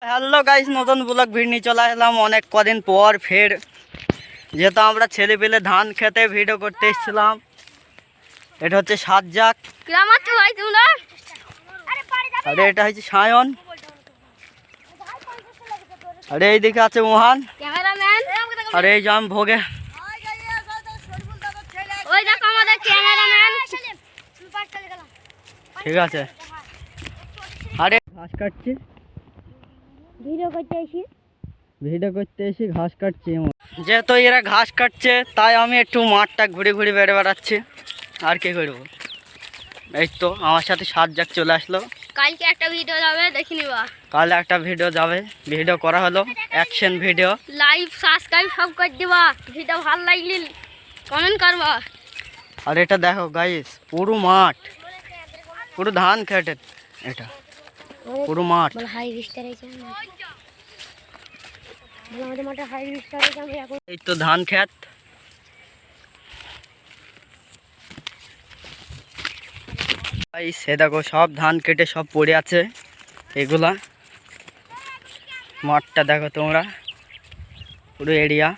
Hello guys, নতুন blog video চলে আসলাম অনেক কদিন পর। ফের যেহেতু আমরা ছেলে পেলে ধান খেতে ভিডিও করতে এসেছিলাম। এটা হচ্ছে সাজ্জাক, আরে এটা হচ্ছে সায়ন, আরে এইদিকে আছে মোহান, আর এই যে আমি ভোগে। ঠিক আছে, আরে ঘাস কাটছি, ভিডিও করতে এসে ঘাস কাটছি। যেহেতু এরা ঘাস কাটছে তাই আমি একটু মাঠটা ঘুরে ঘুরে বেড়ে বেড়াচ্ছি। আর কি করবো, এই তো আমার সাথে সাজ্জাক চলে আসলো। কালকে একটা ভিডিও যাবে, দেখে নিবা। কাল একটা ভিডিও যাবে, ভিডিও করা হলো অ্যাকশন ভিডিও। লাইভ সাবস্ক্রাইব সব করে দিবা, ভিডিও ভালো লাগলে কমেন্ট করবা। আর এটা দেখো গাইস, পুরো মাঠ, পুরো ধান খেটে, এটা পুরো মাঠ। এই তো ধান খেত, সে দেখো সব ধান কেটে সব পড়ে আছে। এগুলা মাঠটা দেখো তোমরা, পুরো এরিয়া।